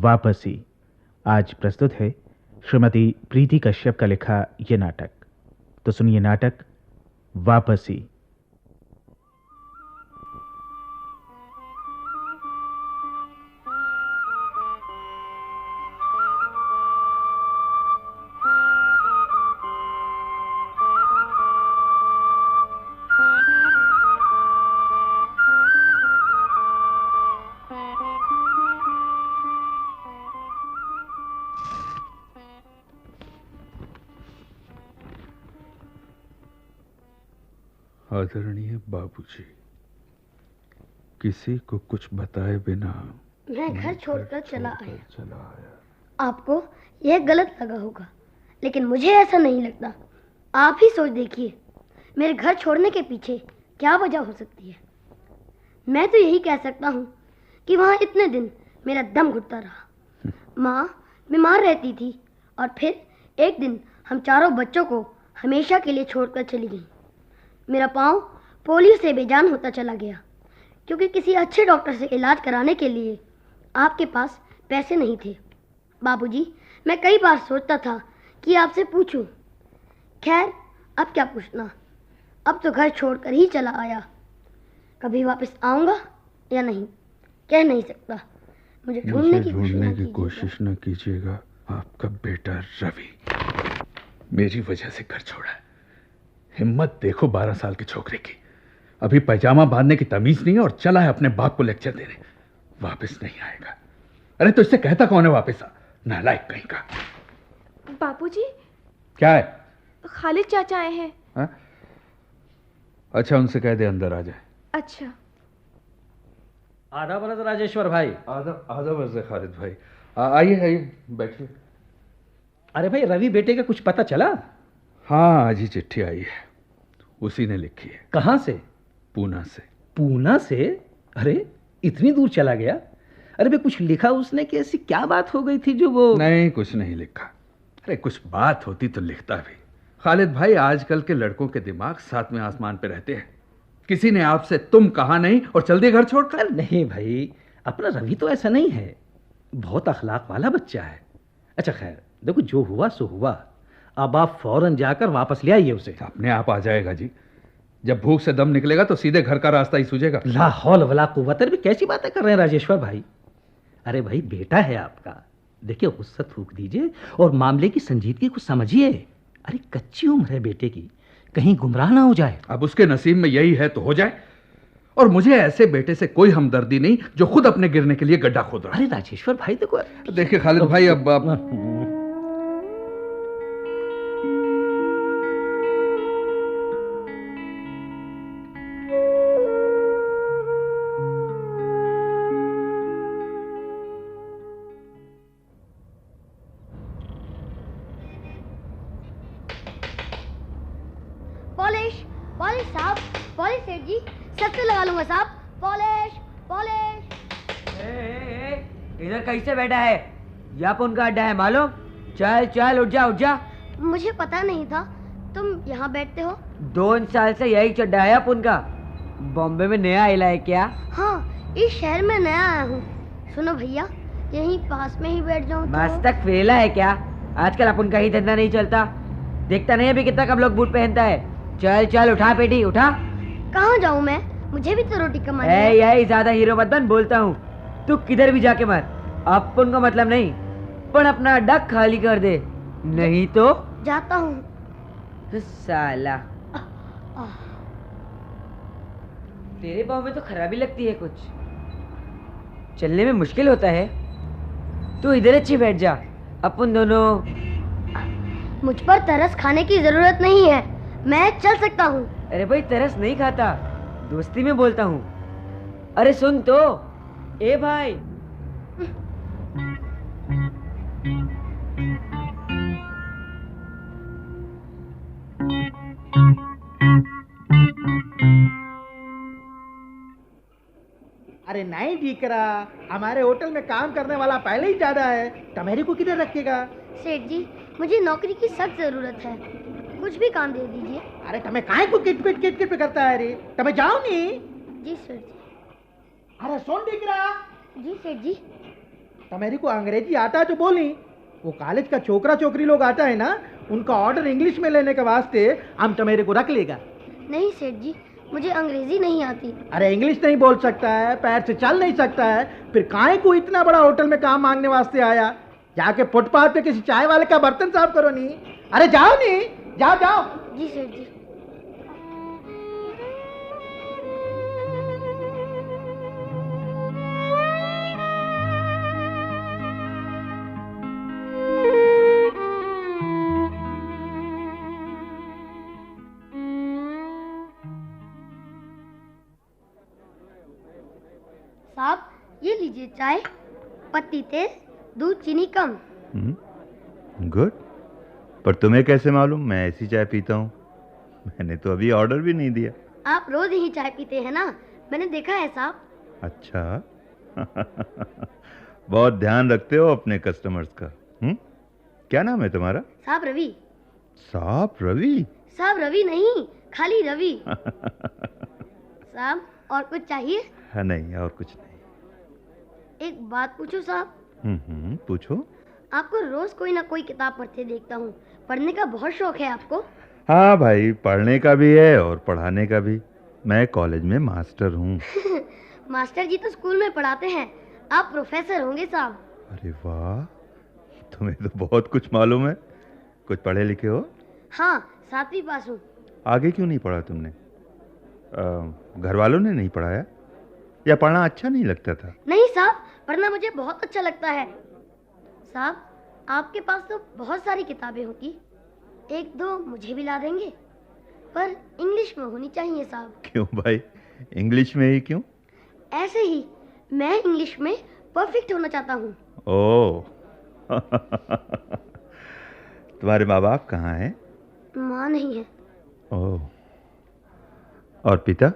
वापसी। आज प्रस्तुत है श्रीमती प्रीति कश्यप का लिखा यह नाटक। तो सुनिए नाटक वापसी। आदरणीय बाबूजी, किसी को कुछ बताए बिना मैं घर छोड़कर चला आया। आपको यह गलत लगा होगा, लेकिन मुझे ऐसा नहीं लगता। आप ही सोच देखिए, मेरे घर छोड़ने के पीछे क्या वजह हो सकती है। मैं तो यही कह सकता हूँ कि वहाँ इतने दिन मेरा दम घुटता रहा। माँ बीमार रहती थी और फिर एक दिन हम चारों बच्चों को हमेशा के लिए छोड़कर चली गई। मेरा पाँव पोलियो से बेजान होता चला गया, क्योंकि किसी अच्छे डॉक्टर से इलाज कराने के लिए आपके पास पैसे नहीं थे। बाबूजी, मैं कई बार सोचता था कि आपसे पूछूं। खैर, अब क्या पूछना, अब तो घर छोड़कर ही चला आया। कभी वापस आऊँगा या नहीं, कह नहीं सकता। मुझे ढूंढने की कोशिश न कीजिएगा। आपका बेटा रवि मेरी वजह से घर छोड़ा है। हिम्मत देखो 12 साल की छोकरे की। अभी पैजामा बांधने की तमीज नहीं है और चला है अपने बाप को लेक्चर देने। वापस नहीं आएगा। अरे तो इससे कहता कौन है वापस आ? नालायक कहीं का। बापूजी, क्या है? खालिद चाचा आए हैं। हा? अच्छा, उनसे कह दे अंदर आ जाए। अच्छा। आधा बरस राजेश्वर भाई। आधा बरस खालिद भाई। आइए आइए बैठिए। अरे भाई, रवि बेटे का कुछ पता चला? हाँ, आज ही चिट्ठी आई है। उसी ने लिखी है। कहाँ से? पूना से। पूना से? अरे इतनी दूर चला गया? अरे भाई, कुछ लिखा उसने कि ऐसी क्या बात हो गई थी जो वो? नहीं, कुछ नहीं लिखा। अरे कुछ बात होती तो लिखता भी। खालिद भाई, आजकल के लड़कों के दिमाग सातवें आसमान पे रहते हैं। किसी ने आपसे तुम कहा नहीं और चल दिए घर छोड़कर? नहीं भाई, अपना रवि तो ऐसा नहीं है, बहुत अखलाक वाला बच्चा है। अच्छा खैर, देखो जो हुआ सो हुआ। अब आप फौरन जाकर वापस ले आइए उसे। अपने आप आ जाएगा जी। जब भूख से दम निकलेगा तो सीधे घर का रास्ता ही सूझेगा। ला हौल वला कुव्वत भी कैसी बातें कर रहे हैं राजेश्वर भाई। अरे भाई, बेटा है आपका, देखिए गुस्सा थूक दीजिए और मामले की संजीदगी को समझिए। अरे कच्ची उम्र है बेटे की, कहीं गुमराह ना हो जाए। अब उसके नसीब में यही है तो हो जाए। और मुझे ऐसे बेटे से कोई हमदर्दी नहीं जो खुद अपने गिरने के लिए गड्ढा खोद रहा है। अरे राजेश्वर भाई देखो, देखिए खालिद भाई, अब पॉलिश साहब, पॉलिश सेठ जी, सबसे लगा लूंगा साहब। Polish polish. इधर कैसे बैठा है? यहाँ पर उनका अड्डा है मालूम? चल चल उठ जा उठ जा। मुझे पता नहीं था तुम यहाँ बैठते हो। 2 साल से यही चड्डा है अपन का। बॉम्बे में नया आइला है क्या? हाँ, इस शहर में नया आया हूँ। सुनो भैया, यहीं पास में ही बैठ जाऊँ तो? मस्तक फेला है क्या? आजकल अपन का ही धंधा नहीं चलता। देखता नहीं अभी कितना कम लोग बूट पहनता है। चल चल उठा पेटी उठा। कहाँ जाऊँ मैं? मुझे भी तो रोटी कमानी है। यही ज्यादा हीरो मत बन, बोलता हूँ। तू किधर भी जाके मर, अपन का मतलब नहीं, पर अपना अड्डा खाली कर दे, नहीं तो जाता हूँ। साला तेरे पाँव में तो खराबी लगती है, कुछ चलने में मुश्किल होता है। तू इधर अच्छी बैठ जा, अपन दोनों। मुझ पर तरस खाने की जरूरत नहीं है, मैं चल सकता हूँ। अरे भाई, तरस नहीं खाता, दोस्ती में बोलता हूँ। अरे सुन तो, ए भाई। अरे नहीं दीकरा, हमारे होटल में काम करने वाला पहले ही ज्यादा है, तुम्हारे को किधर रखेगा? सेठ जी, मुझे नौकरी की सख्त जरूरत है, कुछ भी काम दे दीजिए। अरे तुम्हें काहे को किट करता है रे? तुम्हें जाओ नहीं। जी सेठ जी। अरे सुन दीकरा। जी सेठ जी। मेरे को अंग्रेजी आता है तो बोली। वो कॉलेज का छोकरा छोकरी लोग आता है ना, उनका ऑर्डर इंग्लिश में लेने के वास्ते हम तो मेरे को रख लेगा। नहीं सेठ जी, मुझे अंग्रेजी नहीं आती। अरे इंग्लिश नहीं बोल सकता है, पैर से चल नहीं सकता है, फिर काहे को इतना बड़ा होटल में काम मांगने वास्ते आया? जाके फुटपाथ पे किसी चाय वाले का बर्तन साफ करो नी। अरे जाओ नी, जाओ जाओ। जी सेठ जी। साहब ये लीजिए चाय, पत्ती तेज, दूध चीनी कम। गुड। पर तुम्हें कैसे मालूम मैं ऐसी चाय पीता हूँ? मैंने तो अभी ऑर्डर भी नहीं दिया। आप रोज ही चाय पीते हैं ना, मैंने देखा है साहब। अच्छा बहुत ध्यान रखते हो अपने कस्टमर्स का। क्या नाम है तुम्हारा? साहब रवि। साहब रवि? साहब रवि नहीं, खाली रवि। साहब और कुछ चाहिए? हाँ नहीं, और कुछ नहीं। एक बात पूछूं साहब? पूछो। आपको रोज कोई ना कोई किताब पढ़ते देखता हूँ, पढ़ने का बहुत शौक है आपको? हाँ भाई, पढ़ने का भी है और पढ़ाने का भी। मैं कॉलेज में मास्टर हूँ। मास्टर जी तो स्कूल में पढ़ाते हैं, आप प्रोफेसर होंगे साहब। अरे वाह, तुम्हें तो बहुत कुछ मालूम है। कुछ पढ़े लिखे हो? हाँ, 7वीं पास हूँ। आगे क्यों नहीं पढ़ा तुमने? घर वालों ने नहीं पढ़ाया या पढ़ना अच्छा नहीं लगता था? नहीं साहब, पढ़ना मुझे बहुत अच्छा लगता है। साहब आपके पास तो बहुत सारी किताबें होती, एक दो मुझे भी ला देंगे, पर इंग्लिश में होनी चाहिए साहब। क्यों भाई, इंग्लिश में ही क्यों? ऐसे ही, मैं इंग्लिश में परफेक्ट होना चाहता हूँ। ओह तुम्हारे माँ बाप कहाँ हैं? माँ नहीं है। ओह, और पिता?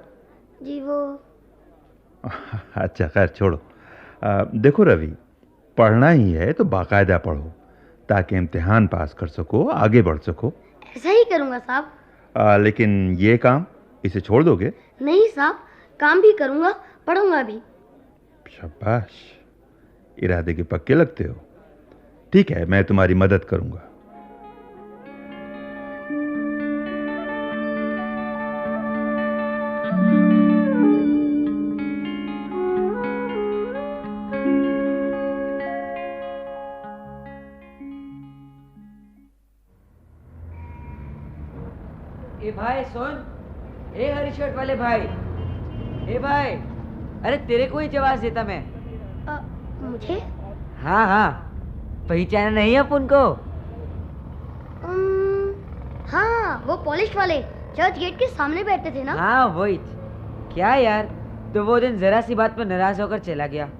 जी वो अच्छा खैर छोड़ो। देखो रवि, पढ़ना ही है तो बाकायदा पढ़ो ताकि इम्तिहान पास कर सको, आगे बढ़ सको। ऐसा ही करूँगा साहब। लेकिन ये काम, इसे छोड़ दोगे? नहीं साहब, काम भी करूँगा, पढ़ूंगा भी। शाबाश, इरादे के पक्के लगते हो। ठीक है, मैं तुम्हारी मदद करूंगा। ए भाई सुन, ए हरी शर्ट वाले भाई, ए भाई, अरे तेरे को ही जवाब देता मैं। मुझे? हाँ हाँ, पहचाना नहीं अपन को? हाँ, वो पॉलिश वाले चर्च गेट के सामने बैठते थे ना? हाँ वही। क्या यार, तो वो दिन जरा सी बात पर नाराज होकर चला गया।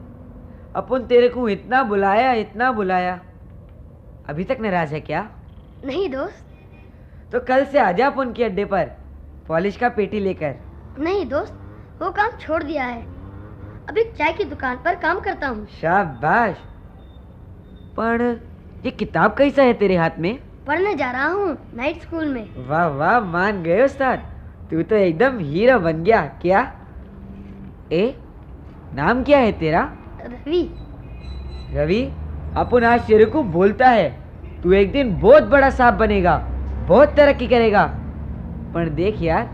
अपन तेरे को इतना बुलाया, अभी तक नाराज है क्या? नहीं दोस्त। तो कल से आजा अपन के अड्डे पर, पॉलिश का पेटी लेकर। नहीं दोस्त, वो काम छोड़ दिया है, अभी चाय की दुकान पर काम करता हूँ। शाबाश। पर ये किताब कैसा है तेरे हाथ में? पढ़ने जा रहा हूँ नाइट स्कूल में। वाह वाह, मान गए उस्ताद, तू तो एकदम हीरो बन गया। क्या नाम क्या है तेरा? रवि। रवि, अपन आज तेरे को बोलता है, तू एक दिन बहुत बड़ा सांप बनेगा, बहुत तरक्की करेगा। पर देख यार,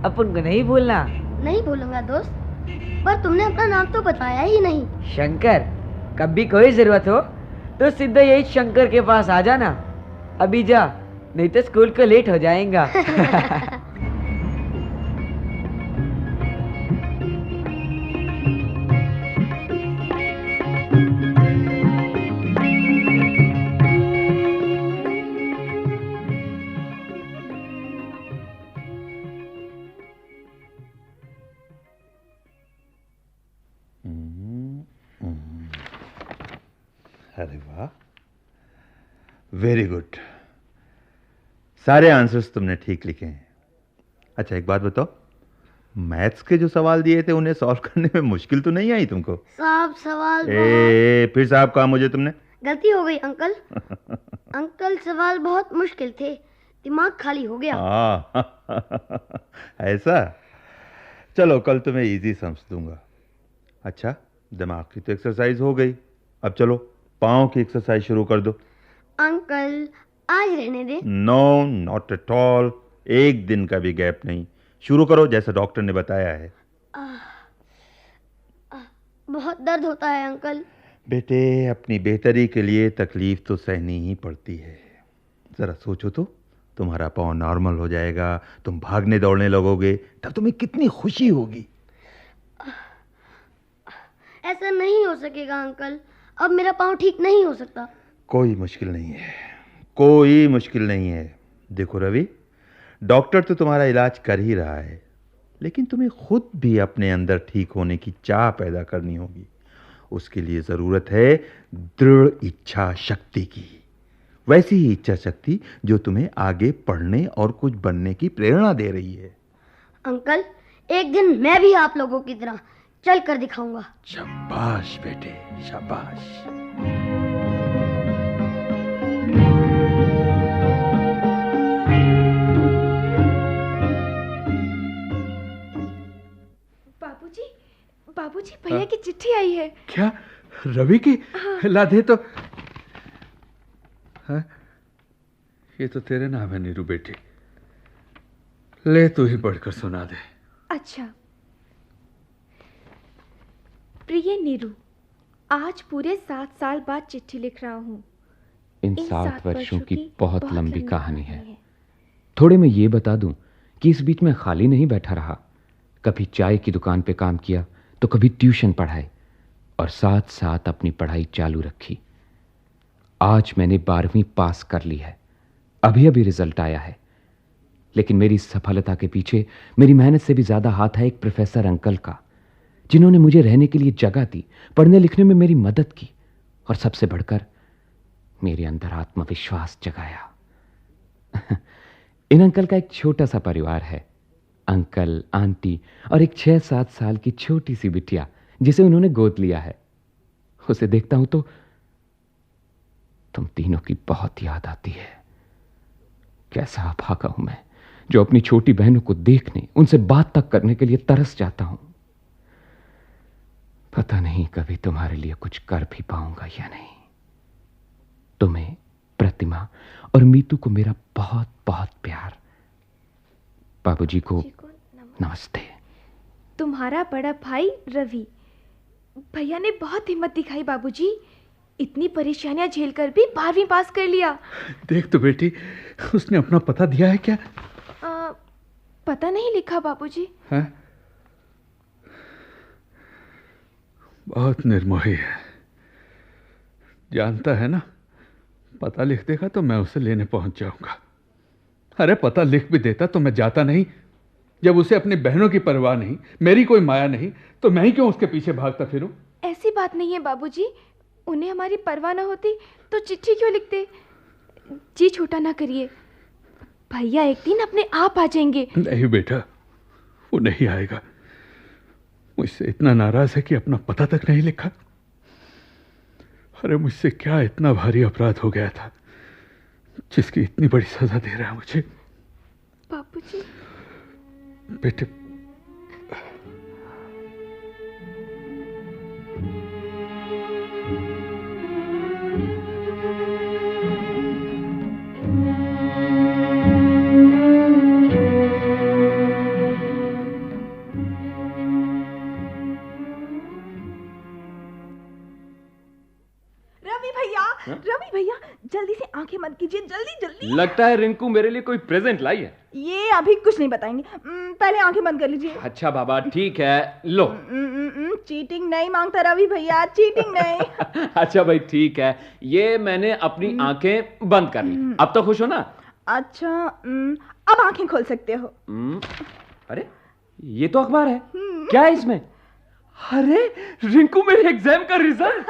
अपन को नहीं भूलना। नहीं भूलूंगा दोस्त, पर तुमने अपना नाम तो बताया ही नहीं। शंकर। कभी कोई जरूरत हो तो सीधा यही शंकर के पास आ जाना। अभी जा, नहीं तो स्कूल को लेट हो जाएगा। अरे वाह, वेरी गुड। सारे आंसर्स तुमने ठीक लिखे हैं। अच्छा एक बात बताओ, मैथ्स के जो सवाल दिए थे उन्हें सॉल्व करने में मुश्किल तो नहीं आई तुमको? साहब सवाल फिर साहब कहा मुझे तुमने? गलती हो गई अंकल। अंकल सवाल बहुत मुश्किल थे, दिमाग खाली हो गया। ऐसा? चलो कल तुम्हें इजी समझ दूंगा। अच्छा, दिमाग की तो एक्सरसाइज हो गई, अब चलो पाँव की एक्सरसाइज शुरू कर दो। अंकल आज रहने दे। No, not at all. एक दिन का भी गैप नहीं। शुरू करो जैसा डॉक्टर ने बताया है। बहुत दर्द होता है अंकल। बेटे, अपनी बेहतरी के लिए तकलीफ तो सहनी ही पड़ती है। जरा सोचो तो, तुम्हारा पाँव नॉर्मल हो जाएगा, तुम भागने दौड़ने लगोगे, तब तुम्हें कितनी खुशी होगी। ऐसा नहीं हो सकेगा अंकल, अब मेरा पाँव ठीक नहीं हो सकता। कोई मुश्किल नहीं है, कोई मुश्किल नहीं है। देखो रवि, डॉक्टर तो तुम्हारा इलाज कर ही रहा है, लेकिन तुम्हें खुद भी अपने अंदर ठीक होने की चाह पैदा करनी होगी। उसके लिए जरूरत है दृढ़ इच्छा शक्ति की, वैसी ही इच्छा शक्ति जो तुम्हें आगे पढ़ने और कुछ बनने की प्रेरणा दे रही है। अंकल, एक दिन मैं भी आप लोगों की तरह चल कर दिखाऊंगा। शाबाश बेटे, शाबाश। बाबूजी, भैया की चिट्ठी आई है। क्या? रवि की? ला दे तो। हाँ? ये तो तेरे नाम है नीरू बेटी, ले तू ही पढ़कर सुना दे। अच्छा। प्रिय नीरू, आज पूरे 7 साल बाद चिट्ठी लिख रहा हूँ। इन 7 वर्षों की बहुत लंबी कहानी है। थोड़े मैं ये बता दूं कि इस बीच में खाली नहीं बैठा रहा। कभी चाय की दुकान पे काम किया तो कभी ट्यूशन पढ़ाए और साथ साथ अपनी पढ़ाई चालू रखी। आज मैंने 12वीं पास कर ली है, अभी अभी रिजल्ट आया है। लेकिन मेरी सफलता के पीछे मेरी मेहनत से भी ज्यादा हाथ है एक प्रोफेसर अंकल का, जिन्होंने मुझे रहने के लिए जगह दी, पढ़ने लिखने में मेरी मदद की और सबसे बढ़कर मेरे अंदर आत्मविश्वास जगाया। इन अंकल का एक छोटा सा परिवार है, अंकल, आंटी और एक 6-7 साल की छोटी सी बिटिया जिसे उन्होंने गोद लिया है। उसे देखता हूं तो तुम तीनों की बहुत याद आती है। कैसा अभागा हूं मैं जो अपनी छोटी बहनों को देखने, उनसे बात तक करने के लिए तरस जाता हूं। पता नहीं कभी तुम्हारे लिए कुछ कर भी पाऊंगा या नहीं। तुम्हें, प्रतिमा और मीतू को मेरा बहुत बहुत प्यार। बाबूजी को नमस्ते। तुम्हारा बड़ा भाई रवि। भैया ने बहुत हिम्मत दिखाई बाबूजी, इतनी परेशानियां झेलकर भी 12वीं पास कर लिया। देख तो बेटी, उसने अपना पता दिया है क्या? पता नहीं लिखा बाबूजी। हाँ? बहुत निर्मोही है, जानता है ना। पता लिख देगा तो मैं उसे लेने पहुंच जाऊंगा। अरे पता लिख भी देता तो मैं जाता नहीं। जब उसे अपनी बहनों की परवाह नहीं, मेरी कोई माया नहीं, तो मैं ही क्यों उसके पीछे भागता फिरूं? ऐसी बात नहीं है बाबूजी, उन्हें हमारी परवाह न होती तो चिट्ठी क्यों लिखते। जी छोटा ना करिए, भैया एक दिन अपने आप आ जाएंगे। नहीं बेटा, वो नहीं आएगा। मुझसे इतना नाराज है कि अपना पता तक नहीं लिखा। अरे मुझसे क्या इतना भारी अपराध हो गया था जिसकी इतनी बड़ी सजा दे रहा है मुझे? बाबूजी। बेटे, रवि भैया जल्दी से आंखें बंद कीजिए, जल्दी जल्दी। लगता है रिंकू मेरे लिए कोई प्रेजेंट लाई है। ये अभी कुछ नहीं बताएंगे, पहले आंखें बंद कर लीजिए। अच्छा बाबा ठीक है, लो। चीटिंग नहीं मांगता रवि भैया, चीटिंग नहीं। अच्छा भाई ठीक है, ये मैंने अपनी आंखें बंद कर ली। अब तो खुश हो ना? अच्छा, अब आंखें खोल सकते हो। अरे ये तो अखबार है, क्या है इसमें? अरे रिंकू मेरे एग्जाम का रिजल्ट।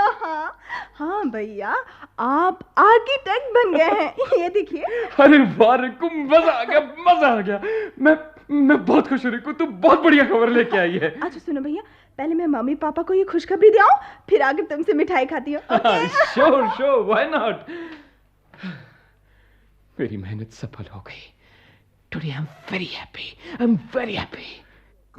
हाँ भैया, आप आर्किटेक्ट बन गए हैं, ये देखिए। अरे वाह रिंकू, मजा आ गया, मजा आ गया। मैं बहुत खुश हूँ रिंकू, तू बहुत बढ़िया खबर लेके आई है। अच्छा सुनो भैया, पहले मैं मम्मी पापा को ये खुशखबरी दे आऊं, फिर आगे तुमसे मिठाई खाती हूँ। Sure why not. मेरी मेहनत सफल हो गई। Today I am very happy, I am very happy.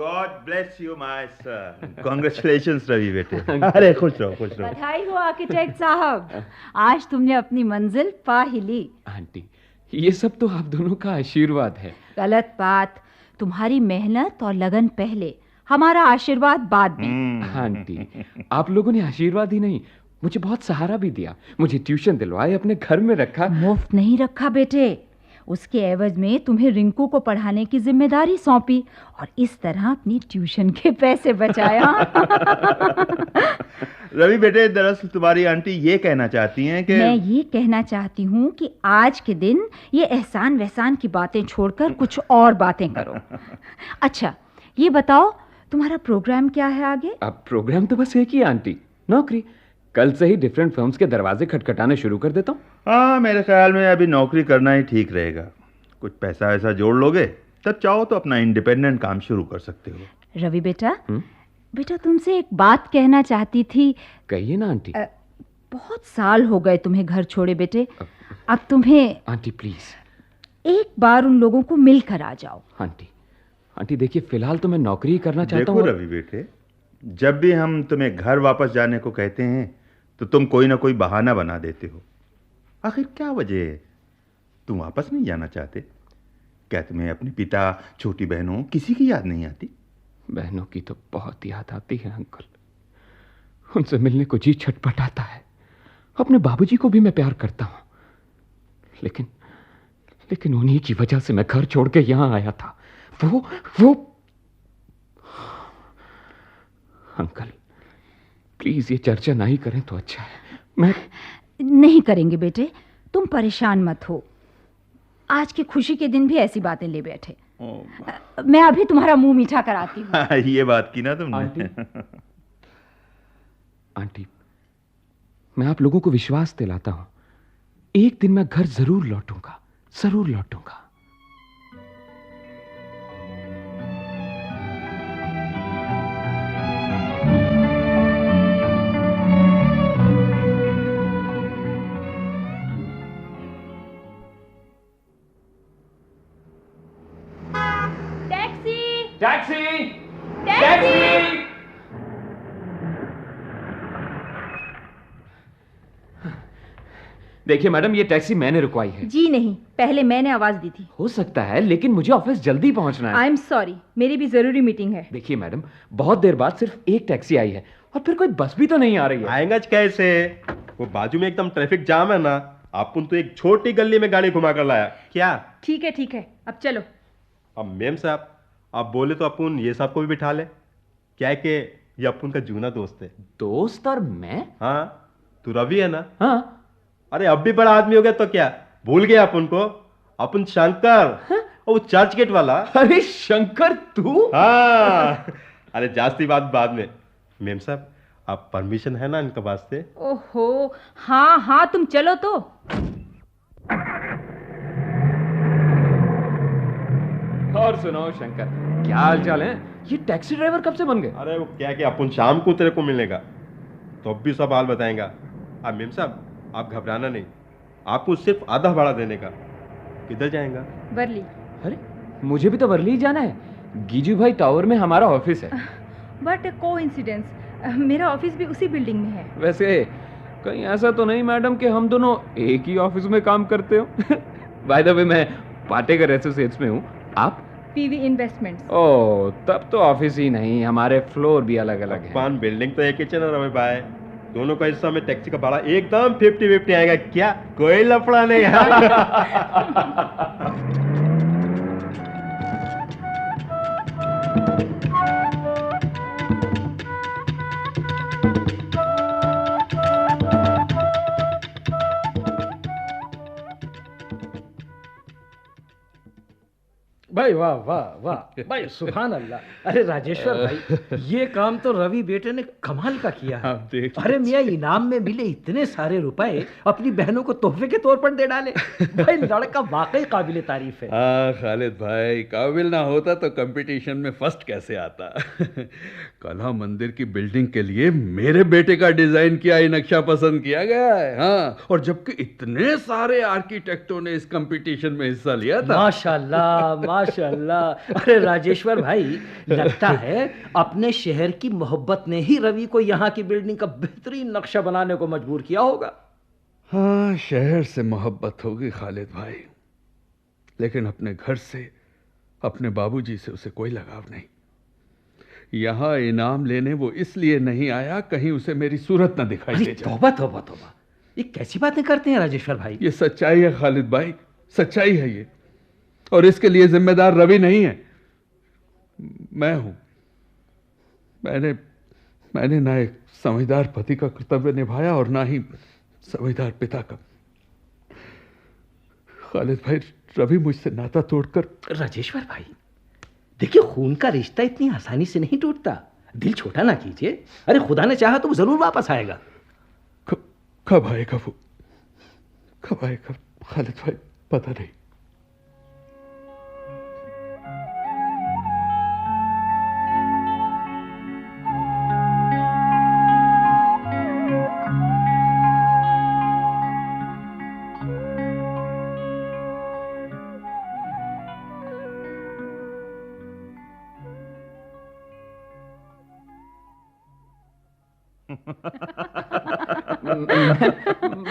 God bless you my son. Congratulations Ravi बेटे। अरे खुश रहो खुश रहो। बधाई हो आर्किटेक्ट साहब, आज तुमने अपनी मंजिल पा ही ली। आंटी ये सब तो आप दोनों का आशीर्वाद है। गलत बात, तुम्हारी मेहनत और लगन पहले, हमारा आशीर्वाद बाद में। आंटी आप लोगों ने आशीर्वाद ही नहीं मुझे बहुत सहारा भी दिया, मुझे ट्यूशन दिलवाए, अपने घर में रखा। मुफ्त नहीं रखा बेटे, उसके एवज में तुम्हें रिंकू को पढ़ाने की जिम्मेदारी सौंपी और इस तरह अपनी ट्यूशन के पैसे बचाया। रवि बेटे दरअसल तुम्हारी आंटी ये कहना चाहती हैं कि मैं ये कहना चाहती हूँ कि आज के दिन ये एहसान वहसान की बातें छोड़कर कुछ और बातें करो। अच्छा ये बताओ तुम्हारा प्रोग्राम क्या है आगे? अब प्रोग्राम तो बस एक ही आंटी, नौकरी। कल से ही डिफरेंट फर्म्स के दरवाजे खटखटाने शुरू कर देता हूँ। हाँ मेरे ख्याल में अभी नौकरी करना ही ठीक रहेगा। कुछ पैसा वैसा जोड़ लोगे तब चाहो तो अपना इंडिपेंडेंट काम शुरू कर सकते हो। रवि बेटा, बेटा तुमसे एक बात कहना चाहती थी। कहिए ना आंटी। बहुत साल हो गए तुम्हें घर छोड़े बेटे, अब तुम्हें आंटी प्लीज एक बार उन लोगों को मिलकर आ जाओ। आंटी देखिए फिलहाल तो मैं नौकरी ही करना चाहता हूँ। देखो रवि बेटे, जब भी हम तुम्हें घर वापस जाने को कहते हैं तो तुम कोई ना कोई बहाना बना देते हो। आखिर क्या वजह है? तुम वापस नहीं जाना चाहते? क्या तुम्हें अपने पिता, छोटी बहनों किसी की याद नहीं आती? बहनों की तो बहुत याद आती है अंकल, उनसे मिलने को जी छटपटाता है। अपने बाबूजी को भी मैं प्यार करता हूं, लेकिन उन्हीं की वजह से मैं घर छोड़ के यहां आया था। वो अंकल प्लीज ये चर्चा नहीं करें तो अच्छा है। मैं नहीं करेंगे बेटे, तुम परेशान मत हो। आज की खुशी के दिन भी ऐसी बातें ले बैठे। मैं अभी तुम्हारा मुंह मीठा कराती हूँ। ये बात की ना तुमने। आंटी मैं आप लोगों को विश्वास दिलाता हूं, एक दिन मैं घर जरूर लौटूंगा। टैक्सी! देखिए मैडम, ये टैक्सी मैंने रुकवाई है। जी नहीं, पहले मैंने आवाज दी थी। हो सकता है, लेकिन मुझे ऑफिस जल्दी पहुंचना है। आई एम सॉरी, मेरी भी जरूरी मीटिंग है। देखिए मैडम, बहुत देर बाद सिर्फ एक टैक्सी आई है और फिर कोई बस भी तो नहीं आ रही है। आएगा कैसे? वो बाजू में एकदम ट्रैफिक जाम है ना। अपन तो एक छोटी गली में गाड़ी घुमा कर लाया क्या? ठीक है, अब चलो। अब मेम साहब आप बोले तो अपन ये साहब को भी बिठा ले। क्या है कि ये अपन का जूना दोस्त है। दोस्त? और मैं? हाँ, तू रवि है ना? हाँ। अरे अब भी बड़ा आदमी हो गया तो क्या भूल गया अपन को? अपन शंकर, वो चर्च गेट वाला। अरे शंकर तू? हाँ। अरे जास्ती बात बाद में। मेम साहब आप परमिशन है ना इनके वास्ते? ओहो हाँ, तुम चलो तो। और सुनाओ शंकर, क्या हाल चाल है? ये टैक्सी ड्राइवर कब से बन गए? अरे वो क्या कि अपन शाम को तेरे को मिलेगा तो अब भी सब हाल बताएगा। अब मेम साहब आप घबराना नहीं, आपको सिर्फ आधा भाड़ा देने का। किधर जाएगा? वर्ली। अरे मुझे भी तो वर्ली ही जाना है। गीजू भाई टावर में हमारा ऑफिस है। बट कोइंसिडेंस, मेरा ऑफिस भी उसी बिल्डिंग में है। वैसे कहीं ऐसा तो नहीं मैडम कि हम दोनों एक ही ऑफिस में काम करते हो? बाय द वे मैं पाटेकर एसोसिएट्स में हूँ, आप? PV investments. ओह तब तो ऑफिस ही नहीं, हमारे फ्लोर भी अलग अलग है। पान बिल्डिंग तो एक ही चैनल रहे भाई, दोनों का हिस्सा में टैक्सी का भाड़ा एकदम 50-50 आएगा। क्या कोई लफड़ा नहीं है? भाई वाह वाह वाह भाई, सुभान अल्लाह। अरे राजेश्वर भाई, ये काम तो रवि बेटे ने कमाल का किया है। अरे मियाँ, इनाम में मिले इतने सारे रुपए अपनी बहनों को तोहफे के तौर पर दे डाले। भाई लड़का वाकई काबिल तारीफ है। हाँ खालिद भाई, काबिल ना होता तो कंपटीशन में फर्स्ट कैसे आता। कला मंदिर की बिल्डिंग के लिए मेरे बेटे का डिजाइन किया ही नक्शा पसंद किया गया है। हाँ, और जबकि इतने सारे आर्किटेक्टों ने इस कंपटीशन में हिस्सा लिया था। माशाल्लाह माशाल्लाह। अरे राजेश्वर भाई, लगता है अपने शहर की मोहब्बत ने ही रवि को यहाँ की बिल्डिंग का बेहतरीन नक्शा बनाने को मजबूर किया होगा। हाँ, शहर से मोहब्बत होगी खालिद भाई, लेकिन अपने घर से, अपने बाबूजी से उसे कोई लगाव नहीं। यहाँ इनाम लेने वो इसलिए नहीं आया कहीं उसे मेरी सूरत न दिखाई दे जाए। तौबा तौबा तौबा, ये कैसी बातें करते हैं राजेश्वर भाई? ये सच्चाई है खालिद भाई, सच्चाई है ये, और इसके लिए जिम्मेदार रवि नहीं है, मैं हूं। मैंने ना एक समझदार पति का कर्तव्य निभाया और ना ही समझदार पिता का। खालिद भाई, रवि मुझसे नाता तोड़कर। राजेश्वर भाई देखिए, खून का रिश्ता इतनी आसानी से नहीं टूटता, दिल छोटा ना कीजिए। अरे खुदा ने चाहा तो वो जरूर वापस आएगा। कब आएगा वो, कब आएगा खालिद भाई, पता नहीं।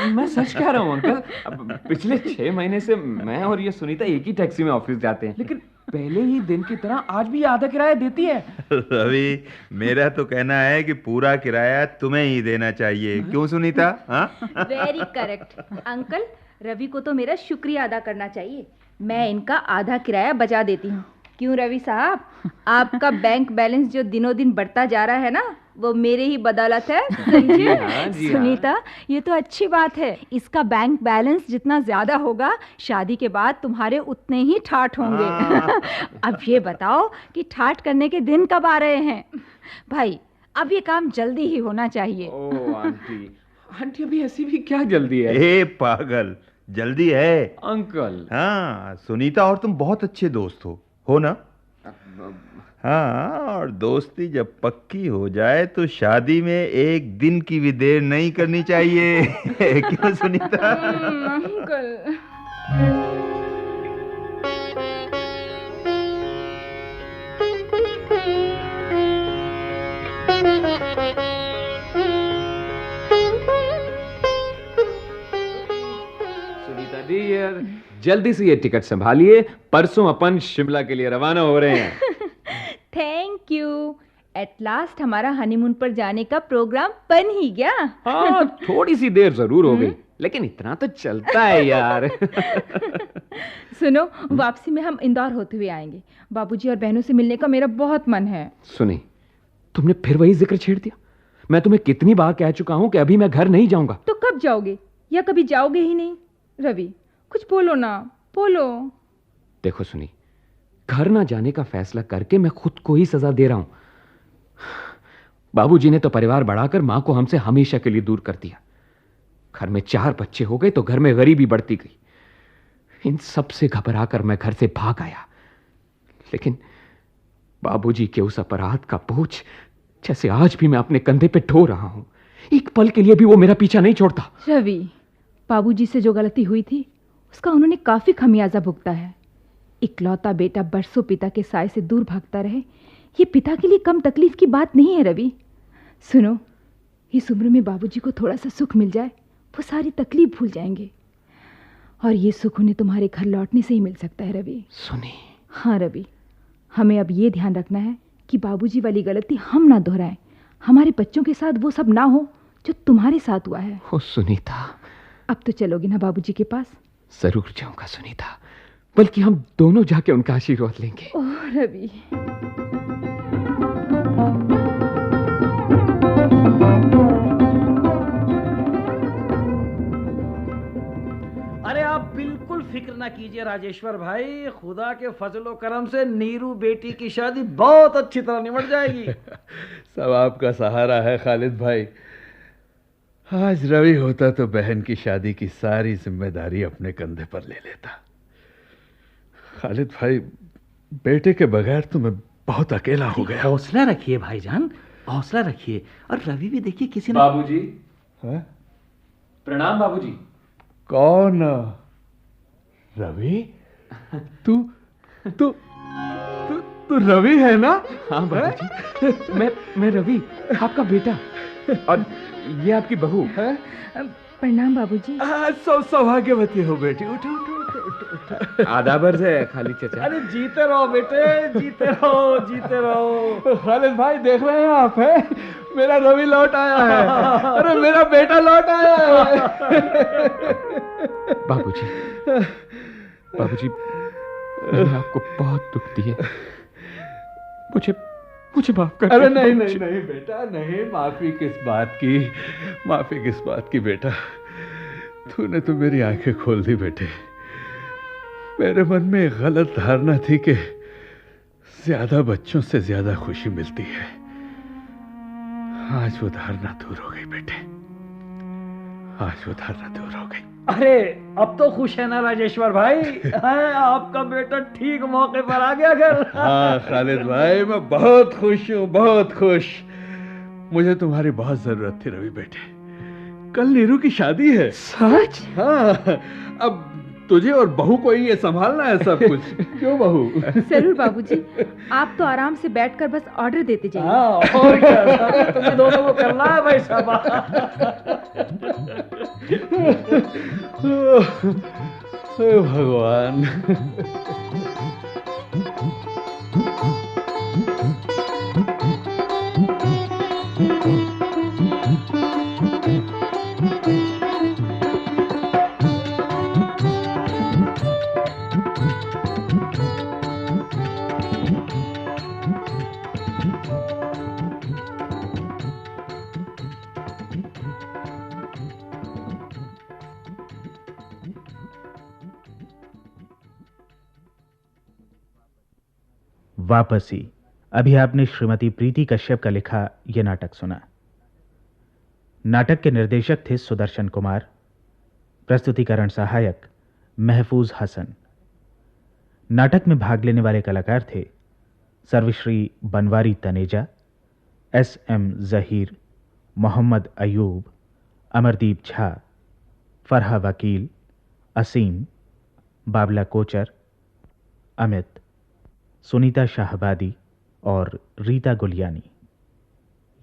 मैं सच कह रहा हूँ अंकल, पिछले 6 महीने से मैं और ये सुनीता एक ही टैक्सी में ऑफिस जाते हैं, लेकिन पहले ही दिन की तरह आज भी आधा किराया देती है। रवि, मेरा तो कहना है कि पूरा किराया तुम्हें ही देना चाहिए, क्यों Sunita? Very correct uncle, Ravi को तो मेरा शुक्रिया अदा करना चाहिए। मैं इनका आधा किराया बचा देती हूँ। क्यों रवि साहब, आपका बैंक बैलेंस जो दिनों दिन बढ़ता जा रहा है ना, वो मेरे ही बदौलत है, समझे? सुनीता, ये तो अच्छी बात है। इसका बैंक बैलेंस जितना ज्यादा होगा, शादी के बाद तुम्हारे उतने ही ठाठ होंगे। अब ये बताओ कि ठाठ करने के दिन कब आ रहे हैं? भाई, अब ये काम जल्दी ही होना चाहिए। ओ आंटी अभी ऐसी भी क्या जल्दी है? ए पागल, जल्दी है अंकल। हाँ, सुनीता और तुम बहुत अच्छे दोस्त हो ना? हाँ, और दोस्ती जब पक्की हो जाए तो शादी में एक दिन की भी देर नहीं करनी चाहिए। क्यों सुनीता? अंकल। सुनीता डियर, जल्दी से ये टिकट संभालिए, परसों अपन शिमला के लिए रवाना हो रहे हैं। Thank you. एट लास्ट हमारा हनीमून पर जाने का प्रोग्राम बन ही गया। हाँ, थोड़ी सी देर जरूर हो गई, लेकिन इतना तो चलता है यार। सुनो, वापसी में हम इंदौर होते हुए आएंगे। बाबूजी और बहनों से मिलने का मेरा बहुत मन है। सुनी, तुमने फिर वही जिक्र छेड़ दिया। मैं तुम्हें कितनी बार कह चुका हूं कि अभी मैं घर नहीं जाऊंगा। तो कब जाओगे, या कभी जाओगे ही नहीं? रवि, कुछ बोलो ना, बोलो। देखो सुनी, घर ना जाने का फैसला करके मैं खुद को ही सजा दे रहा हूं। बाबूजी ने तो परिवार बढ़ाकर मां को हमसे हमेशा के लिए दूर कर दिया। घर में 4 बच्चे हो गए तो घर में गरीबी बढ़ती गई। इन सब से घबराकर मैं घर से भाग आया, लेकिन बाबूजी के उस अपराध का बोझ जैसे आज भी मैं अपने कंधे पे ढो रहा हूं। एक पल के लिए भी वो मेरा पीछा नहीं छोड़ता। रवि, बाबूजी से जो गलती हुई थी उसका उन्होंने काफी खमियाजा भुगता है। इकलौता बेटा बरसों पिता के साय से दूर भागता रहे, ये पिता के लिए कम तकलीफ की बात नहीं है रवि। सुनो, इस उम्र में बाबूजी को थोड़ा सा सुख मिल जाए, वो सारी तकलीफ भूल जाएंगे। और ये सुख उन्हें तुम्हारे घर लौटने से ही मिल सकता है रवि। सुनी? हाँ रवि, हमें अब ये ध्यान रखना है कि बाबूजी वाली गलती हम ना दोहराएं। हमारे बच्चों के साथ वो सब ना हो जो तुम्हारे साथ हुआ है। ओ सुनीता, अब तो चलोगे ना बाबूजी के पास? जरूर जाऊंगा सुनीता, बल्कि हम दोनों जाके उनका आशीर्वाद लेंगे। ओह रवि। अरे आप बिल्कुल फिक्र ना कीजिए राजेश्वर भाई, खुदा के फजलो करम से नीरू बेटी की शादी बहुत अच्छी तरह निमट जाएगी। सब आपका सहारा है खालिद भाई। आज रवि होता तो बहन की शादी की सारी जिम्मेदारी अपने कंधे पर ले लेता। खालिद भाई, बेटे के बगैर तो मैं बहुत अकेला हो गया। हौसला रखिए भाईजान, हौसला रखिए। और रवि भी देखिए किसी ने। बाबूजी। प्रणाम बाबूजी। कौन? रवि, तू रवि है ना? हाँ बाबूजी, मैं रवि, आपका बेटा। और ये आपकी बहू। प्रणाम बाबूजी। सौभाग्यवती हो बेटी। उठो उठो उठो। आदाबर से खाली चचा। अरे जीते रहो बेटे, जीते रहो, जीते रहो। खालिद भाई देख रहे हैं आप? है मेरा रवि लौट आया है। अरे मेरा बेटा लौट आया है। बाबूजी मैंने आपको बहुत दुख दिए, मुझे माफ कर। अरे नहीं नहीं नहीं बेटा, नहीं। माफी किस बात की बेटा। तूने तो मेरी आंखें खोल दी बेटे। मेरे मन में एक गलत धारणा थी कि ज्यादा बच्चों से ज्यादा खुशी मिलती है। आज वो धारणा दूर हो गई बेटे, आज वो धारणा दूर हो गई। अरे अब तो खुश है ना राजेश्वर भाई? आपका बेटा ठीक मौके पर आ गया घर। हाँ खालिद भाई, मैं बहुत खुश हूँ, बहुत खुश। मुझे तुम्हारी बहुत जरूरत थी रवि बेटे। कल नीरू की शादी है। सच? हाँ, अब तुझे और बहू को ही ये संभालना है सब कुछ। क्यों बहू? जरूर बाबूजी, आप तो आराम से बैठकर बस ऑर्डर देते जाइए। हाँ, और क्या तुम्हें दोनों को करना है भाई साहब। भगवान। वापसी। अभी आपने श्रीमती प्रीति कश्यप का लिखा यह नाटक सुना। नाटक के निर्देशक थे सुदर्शन कुमार, प्रस्तुतिकरण सहायक महफूज हसन। नाटक में भाग लेने वाले कलाकार थे सर्वश्री बनवारी तनेजा, एस.एम. जहीर, मोहम्मद अयूब, अमरदीप झा, फरहा वकील, असीम, बाबला कोचर, अमित, सुनीता शाहबादी और रीता गुलियानी।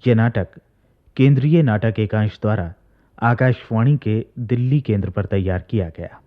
यह नाटक केंद्रीय नाटक एकांश द्वारा आकाशवाणी के दिल्ली केंद्र पर तैयार किया गया।